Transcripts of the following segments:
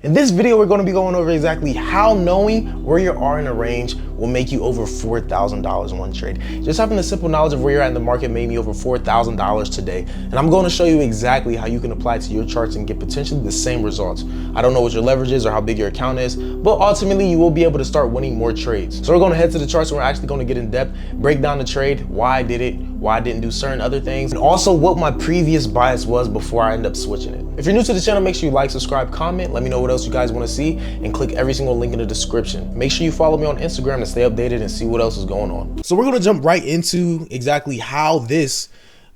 In this video, we're going to be going over exactly how knowing where you are in a range will make you over $4,000 in one trade. Just having the simple knowledge of where you're at in the market made me over $4,000 today. And I'm going to show you exactly how you can apply it to your charts and get potentially the same results. I don't know what your leverage is or how big your account is, but ultimately you will be able to start winning more trades. So we're going to head to the charts and we're actually going to get in depth, break down the trade, why I did it, why I didn't do certain other things, and also what my previous bias was before I end up switching it. If you're new to the channel, make sure you like, subscribe, comment, let me know what else you guys want to see, and click every single link in the description. Make sure you follow me on Instagram to stay updated and see what else is going on. So we're going to jump right into exactly how this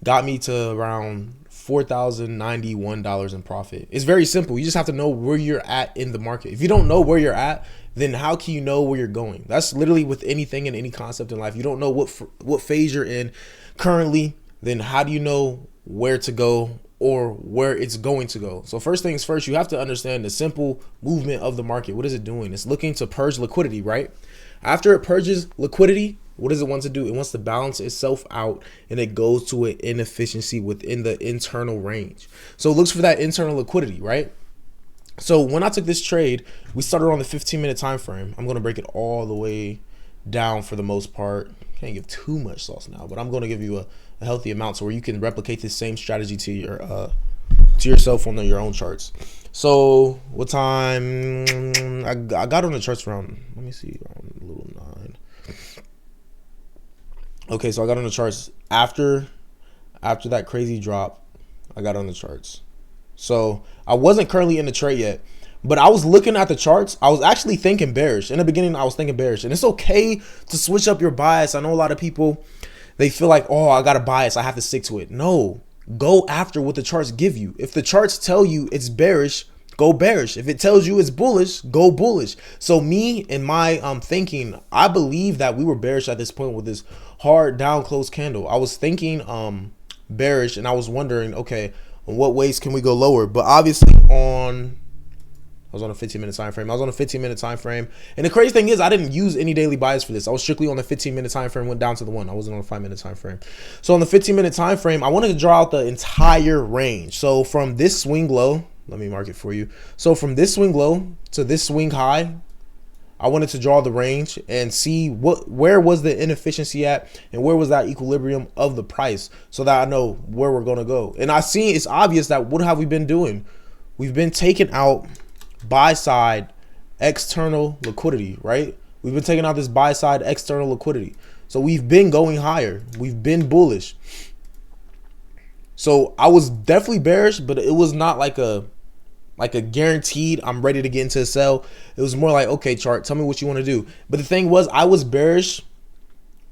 got me to around $4,091 in profit. It's very simple. You just have to know where you're at in the market. If you don't know where you're at, then how can you know where you're going? That's literally with anything and any concept in life. You don't know what phase you're in currently, then how do you know where to go or where it's going to go? So first things first, you have to understand the simple movement of the market. What is it doing? It's looking to purge liquidity, right? After it purges liquidity, what does it want to do? It wants to balance itself out, and it goes to an inefficiency within the internal range. So it looks for that internal liquidity, right? So when I took this trade, we started on the 15-minute time frame. I'm going to break it all the way down for the most part. Can't give too much sauce now, but I'm going to give you a healthy amount so where you can replicate this same strategy to yourself on your own charts. So what time I got on the charts around, let me see, around a little 9. Okay, so I got on the charts after that crazy drop. I got on the charts. So I wasn't currently in the trade yet, but I was looking at the charts. I was actually thinking bearish. In the beginning, I was thinking bearish. And it's okay to switch up your bias. I know a lot of people, they feel like, oh, I got a bias, I have to stick to it. No, go after what the charts give you. If the charts tell you it's bearish, go bearish. If it tells you it's bullish, go bullish. So me and my thinking, I believe that we were bearish at this point with this hard down close candle. I was thinking bearish, and I was wondering, okay, in what ways can we go lower? But obviously I was on a 15-minute time frame. And the crazy thing is, I didn't use any daily bias for this. I was strictly on the 15-minute time frame, went down to the 1. I wasn't on a 5-minute time frame. So on the 15-minute time frame, I wanted to draw out the entire range. So from this swing low, let me mark it for you. So from this swing low to this swing high, I wanted to draw the range and see where was the inefficiency at and where was that equilibrium of the price, so that I know where we're going to go. And I see it's obvious that what have we been doing? We've been taking out buy side external liquidity, right? We've been taking out this buy side external liquidity. So we've been going higher. We've been bullish. So I was definitely bearish, but it was not like a guaranteed I'm ready to get into a sell. It was more like, okay, chart, tell me what you want to do. But the thing was, I was bearish.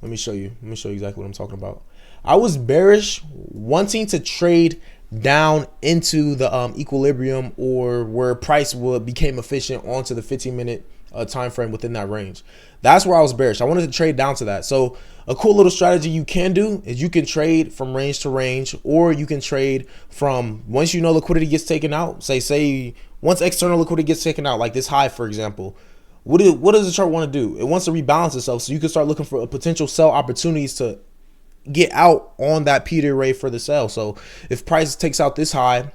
Let me show you exactly what I'm talking about. I was bearish, wanting to trade down into the equilibrium, or where price became efficient onto the 15-minute time frame within that range. That's where I was bearish. I wanted to trade down to that. So a cool little strategy you can do is you can trade from range to range, or you can trade from once you know liquidity gets taken out. Say once external liquidity gets taken out, like this high, for example. What does the chart want to do? It wants to rebalance itself, so you can start looking for potential sell opportunities to get out on that Peter array for the sell. So if price takes out this high,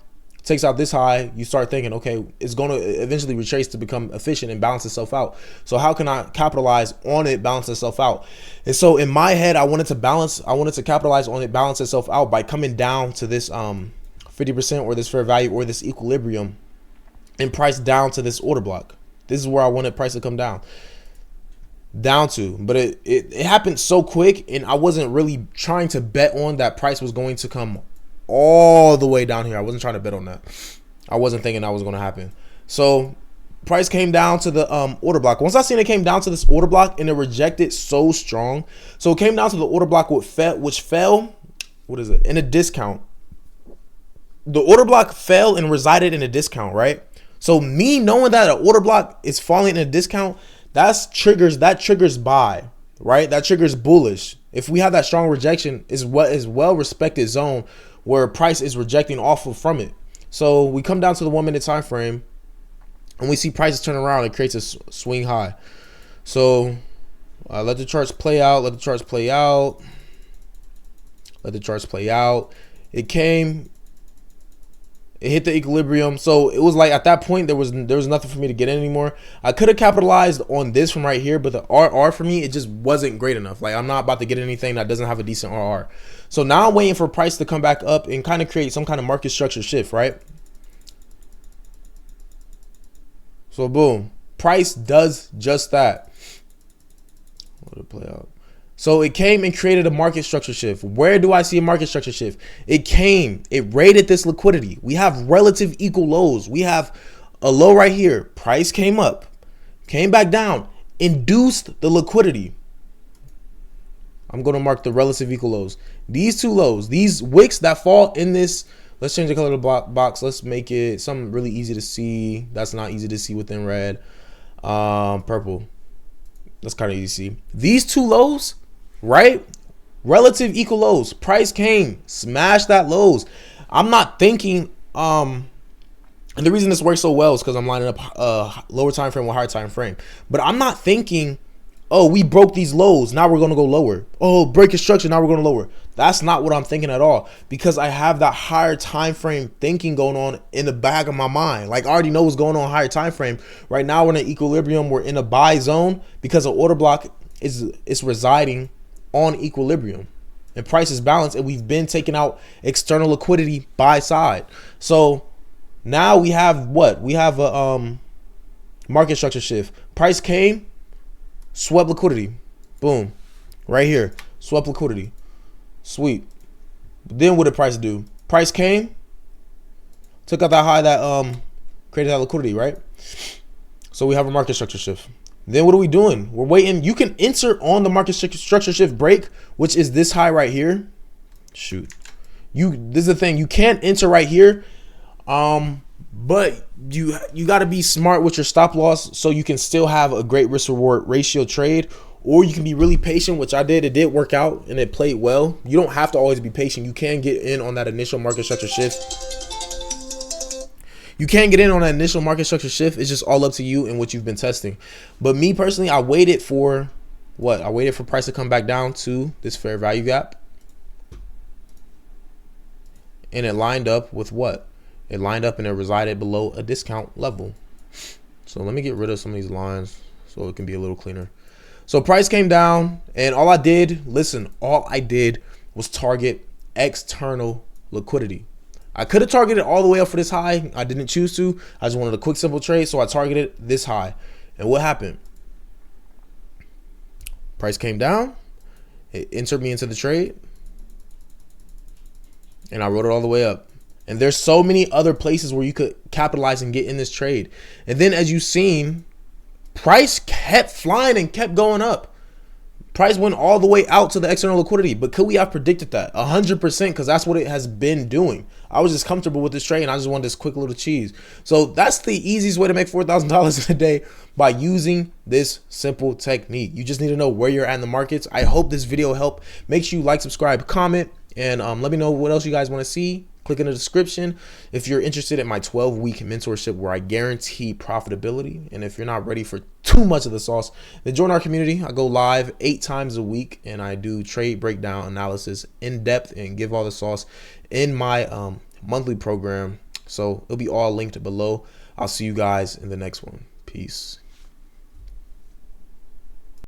you start thinking, okay, it's going to eventually retrace to become efficient and balance itself out. So how can I capitalize on it, balance itself out? And so in my head, I wanted to capitalize on it, balance itself out by coming down to this 50% or this fair value or this equilibrium, and price down to this order block. This is where I wanted price to come down to, but it happened so quick, and I wasn't really trying to bet on that price was going to come all the way down here. I wasn't trying to bet on that. I wasn't thinking that was going to happen. So price came down to the order block. Once I seen it came down to this order block, and it rejected so strong, so it came down to the order block which fell, what is it, in a discount. The order block fell and resided in a discount, right? So me knowing that an order block is falling in a discount, that triggers buy, right? That triggers bullish. If we have that strong rejection, is what is well respected zone where price is rejecting off of from it. So we come down to the 1-minute time frame, and we see prices turn around. It creates a swing high. So let the charts play out. It came It hit the equilibrium. So it was like at that point there was nothing for me to get in anymore. I could have capitalized on this from right here, but the RR for me, it just wasn't great enough. Like I'm not about to get anything that doesn't have a decent RR. So now I'm waiting for price to come back up and kind of create some kind of market structure shift, right? So boom, price does just that. Let it play out. So it came and created a market structure shift. Where do I see a market structure shift? It raided this liquidity. We have relative equal lows. We have a low right here. Price came up, came back down, induced the liquidity. I'm going to mark the relative equal lows. These two lows, these wicks that fall in this, let's change the color of the box. Let's make it something really easy to see. That's not easy to see within red. Purple. That's kind of easy to see. These two lows, right? Relative equal lows. Price came, smashed that lows. I'm not thinking, and the reason this works so well is because I'm lining up lower time frame with higher time frame. But I'm not thinking, oh, we broke these lows, now we're gonna go lower. Oh, break a structure, now we're going lower. That's not what I'm thinking at all, because I have that higher time frame thinking going on in the back of my mind. Like I already know what's going on higher time frame. Right now we're in an equilibrium, we're in a buy zone because the order block is residing on equilibrium and price is balanced, and we've been taking out external liquidity buy side. So now we have what? We have a market structure shift. Price came, swept liquidity. Boom. Right here. Swept liquidity. Sweet. Then what did price do? Price came, took out that high that created that liquidity, right? So we have a market structure shift. Then what are we doing? We're waiting. You can enter on the market structure shift break, which is this high right here. Shoot. This is the thing. You can't enter right here. But you got to be smart with your stop loss so you can still have a great risk reward ratio trade, or you can be really patient, which I did. It did work out and it played well. You don't have to always be patient. You can get in on that initial market structure shift. You can get in on that initial market structure shift. It's just all up to you and what you've been testing. But me personally, I waited for what? I waited for price to come back down to this fair value gap. And it lined up with what? It lined up and it resided below a discount level. So let me get rid of some of these lines so it can be a little cleaner. So price came down and all I did was target external liquidity. I could have targeted all the way up for this high. I didn't choose to. I just wanted a quick, simple trade. So I targeted this high. And what happened? Price came down. It entered me into the trade. And I wrote it all the way up. And there's so many other places where you could capitalize and get in this trade. And then as you've seen, price kept flying and kept going up. Price went all the way out to the external liquidity. But could we have predicted that? 100%, because that's what it has been doing. I was just comfortable with this trade and I just wanted this quick little cheese. So that's the easiest way to make $4,000 in a day, by using this simple technique. You just need to know where you're at in the markets. I hope this video helped. Make sure you like, subscribe, comment, and let me know what else you guys want to see. Click in the description if you're interested in my 12-week mentorship where I guarantee profitability. And if you're not ready for too much of the sauce, then join our community. I go live 8 times a week and I do trade breakdown analysis in depth and give all the sauce in my monthly program. So it'll be all linked below. I'll see you guys in the next one. Peace.